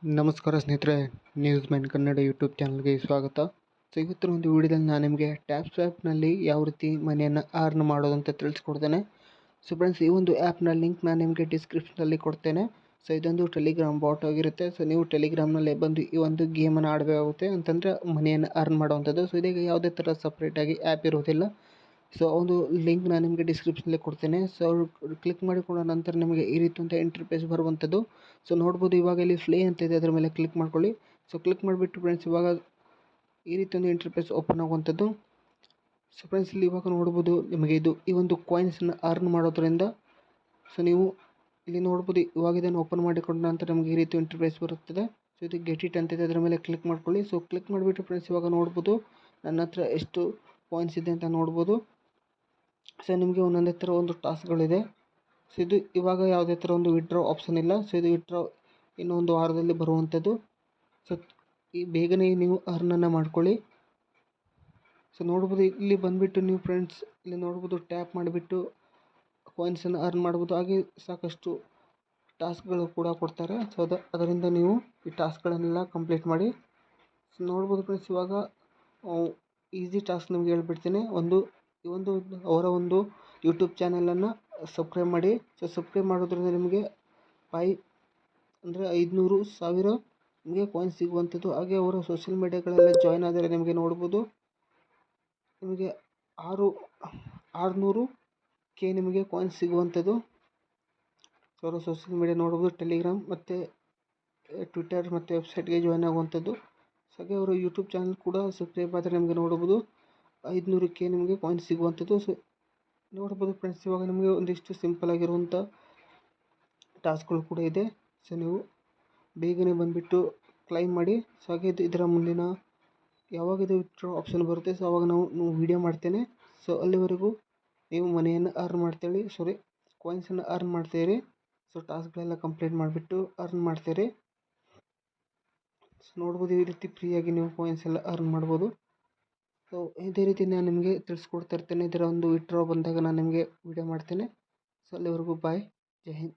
ನಮಸ್ಕಾರ ಸ್ನೇಹಿತರೆ, news man Kannada YouTube ಚಾನಲ್ಗೆ ಸ್ವಾಗತ. ಸೊ ಇವತ್ತಿನ ಒಂದು ವಿಡಿಯೋದಲ್ಲಿ ನಾನು ನಿಮಗೆ ಟ್ಯಾಪ್ ಸ್ವಾಪ್ನಲ್ಲಿ ಯಾವ ರೀತಿ ಮನಿಯನ್ನು ಅರ್ನ್ ಮಾಡೋದು ಅಂತ ತಿಳಿಸ್ಕೊಡ್ತೇನೆ. ಸೊ ಫ್ರೆಂಡ್ಸ್, ಈ ಒಂದು ಆ್ಯಪ್ನ ಲಿಂಕ್ ನಾನು ನಿಮಗೆ ಡಿಸ್ಕ್ರಿಪ್ಷನಲ್ಲಿ ಕೊಡ್ತೇನೆ. ಸೊ ಇದೊಂದು ಟೆಲಿಗ್ರಾಮ್ ಬಾಟ್ ಆಗಿರುತ್ತೆ. ಸೊ ನೀವು ಟೆಲಿಗ್ರಾಮ್ನಲ್ಲೇ ಬಂದು ಈ ಒಂದು ಗೇಮನ್ನು ಆಡಬೇಕಾಗುತ್ತೆ ಅಂತಂದರೆ ಮನಿಯನ್ನು ಅರ್ನ್ ಮಾಡುವಂಥದ್ದು. ಸೊ ಇದಕ್ಕೆ ಯಾವುದೇ ಥರ ಸಪ್ರೇಟಾಗಿ ಆ್ಯಪ್ ಇರೋದಿಲ್ಲ. ಸೊ ಒಂದು ಲಿಂಕ್ ನಾನು ನಿಮಗೆ ಡಿಸ್ಕ್ರಿಪ್ಷನಲ್ಲಿ ಕೊಡ್ತೇನೆ. ಸೊ ಕ್ಲಿಕ್ ಮಾಡಿಕೊಂಡ ನಂತರ ನಿಮಗೆ ಈ ರೀತಿ ಒಂದು ಇಂಟರ್ಫೇಸ್ ಬರುವಂಥದ್ದು. ಸೊ ನೋಡ್ಬೋದು, ಇವಾಗ ಇಲ್ಲಿ ಪ್ಲೇ ಅಂತ ಇದೆ, ಅದರ ಮೇಲೆ ಕ್ಲಿಕ್ ಮಾಡ್ಕೊಳ್ಳಿ. ಸೊ ಕ್ಲಿಕ್ ಮಾಡಿಬಿಟ್ಟು ಫ್ರೆಂಡ್ಸ್, ಇವಾಗ ಈ ರೀತಿ ಒಂದು ಇಂಟರ್ಫೇಸ್ ಓಪನ್ ಆಗುವಂಥದ್ದು. ಸೊ ಫ್ರೆಂಡ್ಸ್, ಇಲ್ಲಿ ಇವಾಗ ನೋಡ್ಬೋದು ನಿಮಗೆ ಈ ಒಂದು ಕಾಯಿನ್ಸನ್ನು ಅರ್ನ್ ಮಾಡೋದ್ರಿಂದ. ಸೊ ನೀವು ಇಲ್ಲಿ ನೋಡ್ಬೋದು, ಇವಾಗ ಇದನ್ನು ಓಪನ್ ಮಾಡಿಕೊಂಡ ನಂತರ ನಮಗೆ ಈ ರೀತಿ ಇಂಟರ್ಫೇಸ್ ಬರುತ್ತದೆ. ಸೊ ಇದು ಗೆಟ್ ಇಟ್ ಅಂತಿದೆ, ಅದರ ಮೇಲೆ ಕ್ಲಿಕ್ ಮಾಡ್ಕೊಳ್ಳಿ. ಸೊ ಕ್ಲಿಕ್ ಮಾಡಿಬಿಟ್ಟು ಫ್ರೆಂಡ್ಸ್, ಇವಾಗ ನೋಡ್ಬೋದು ನನ್ನ ಹತ್ರ ಎಷ್ಟು ಕಾಯಿನ್ಸ್ ಇದೆ ಅಂತ ನೋಡ್ಬೋದು. ಸೊ ನಿಮಗೆ ಒಂದೊಂದೇ ಥರ ಒಂದು ಟಾಸ್ಕ್ಗಳಿದೆ. ಸೊ ಇದು ಇವಾಗ ಯಾವುದೇ ಥರ ಒಂದು ವಿಡ್ರಾ ಆಪ್ಷನ್ ಇಲ್ಲ. ಸೊ ಇದು ವಿಡ್ರಾ ಇನ್ನೊಂದು ವಾರದಲ್ಲಿ ಬರುವಂಥದ್ದು. ಸೊ ಈ ಬೇಗನೆ ನೀವು ಅರ್ನನ್ನು ಮಾಡ್ಕೊಳ್ಳಿ. ಸೊ ನೋಡ್ಬೋದು, ಇಲ್ಲಿ ಬಂದುಬಿಟ್ಟು ನೀವು ಫ್ರೆಂಡ್ಸ್ ಇಲ್ಲಿ ನೋಡ್ಬೋದು, ಟ್ಯಾಪ್ ಮಾಡಿಬಿಟ್ಟು ಕಾಯಿನ್ಸನ್ನು ಅರ್ನ್ ಮಾಡ್ಬೋದು. ಹಾಗೆ ಸಾಕಷ್ಟು ಟಾಸ್ಕ್ಗಳು ಕೂಡ ಕೊಡ್ತಾರೆ. ಸೊ ಅದರಿಂದ ನೀವು ಈ ಟಾಸ್ಕ್ಗಳನ್ನೆಲ್ಲ ಕಂಪ್ಲೀಟ್ ಮಾಡಿ. ಸೊ ನೋಡ್ಬೋದು ಫ್ರೆಂಡ್ಸ್, ಇವಾಗ ಈಸಿ ಟಾಸ್ಕ್ ನಿಮಗೆ ಹೇಳ್ಬಿಡ್ತೀನಿ. ಈ ಒಂದು ಅವರ ಒಂದು ಯೂಟ್ಯೂಬ್ ಚಾನಲನ್ನು ಸಬ್ಸ್ಕ್ರೈಬ್ ಮಾಡಿ. ಸೊ ಸಬ್ಸ್ಕ್ರೈಬ್ ಮಾಡೋದ್ರಿಂದ ನಿಮಗೆ 500,000 ನಿಮಗೆ ಕಾಯಿನ್ಸ್ ಸಿಗುವಂಥದ್ದು. ಹಾಗೆ ಅವರ ಸೋಷಿಯಲ್ ಮೀಡಿಯಾಗಳೆಲ್ಲ ಜಾಯ್ನ್ ಆದರೆ ನಿಮಗೆ ನೋಡ್ಬೋದು, ನಿಮಗೆ 600K ನಿಮಗೆ ಕಾಯಿನ್ಸ್ ಸಿಗುವಂಥದ್ದು. ಸೊ ಅವರ ಸೋಷಿಯಲ್ ಮೀಡಿಯಾ ನೋಡ್ಬೋದು, ಟೆಲಿಗ್ರಾಮ್ ಮತ್ತು ಟ್ವಿಟರ್ ಮತ್ತು ವೆಬ್ಸೈಟ್ಗೆ ಜಾಯ್ನ್ ಆಗುವಂಥದ್ದು. ಸೊ ಹಾಗೆ ಅವರು ಯೂಟ್ಯೂಬ್ ಚಾನಲ್ ಕೂಡ ಸಬ್ಸ್ಕ್ರೈಬ್ ಆದರೆ ನಿಮಗೆ ನೋಡ್ಬೋದು 500K ನಿಮಗೆ ಕಾಯಿನ್ಸ್ ಸಿಗುವಂಥದ್ದು. ಸೊ ನೋಡ್ಬೋದು ಫ್ರೆಂಡ್ಸ್, ಇವಾಗ ನಿಮಗೆ ಒಂದಿಷ್ಟು ಸಿಂಪಲ್ ಆಗಿರುವಂಥ ಟಾಸ್ಕ್ಗಳು ಕೂಡ ಇದೆ. ಸೊ ನೀವು ಬೇಗನೆ ಬಂದುಬಿಟ್ಟು ಕ್ಲೈಮ್ ಮಾಡಿ. ಸೊ ಹಾಗೆ ಇದರ ಮುಂದಿನ ಯಾವಾಗ ಇದು ವಿಡ್ರಾ ಆಪ್ಷನ್ ಬರುತ್ತೆ, ಸೊ ಅವಾಗ ನಾವು ವೀಡಿಯೋ ಮಾಡ್ತೇನೆ. ಸೊ ಅಲ್ಲಿವರೆಗೂ ನೀವು ಮನಿಯನ್ನು ಕಾಯಿನ್ಸನ್ನು ಅರ್ನ್ ಮಾಡ್ತೀರಿ. ಸೊ ಟಾಸ್ಕ್ಗಳೆಲ್ಲ ಕಂಪ್ಲೀಟ್ ಮಾಡಿಬಿಟ್ಟು ಅರ್ನ್ ಮಾಡ್ತೀರಿ. ಸೊ ನೋಡ್ಬೋದು, ಈ ರೀತಿ ಫ್ರೀಯಾಗಿ ನೀವು ಕಾಯಿನ್ಸ್ ಎಲ್ಲ ಅರ್ನ್ ಮಾಡ್ಬೋದು. ಸೊ ಇದೇ ರೀತಿ ನಾನು ನಿಮಗೆ ತಿಳಿಸ್ಕೊಡ್ತಾ ಇರ್ತೇನೆ. ಇದರ ಒಂದು ವಿಡ್ರಾ ಬಂದಾಗ ನಾನು ನಿಮಗೆ ವೀಡಿಯೋ ಮಾಡ್ತೇನೆ. ಸೊ ಅಲ್ಲಿವರೆಗೂ ಬಾಯ್, ಜೈ ಹಿಂದ್.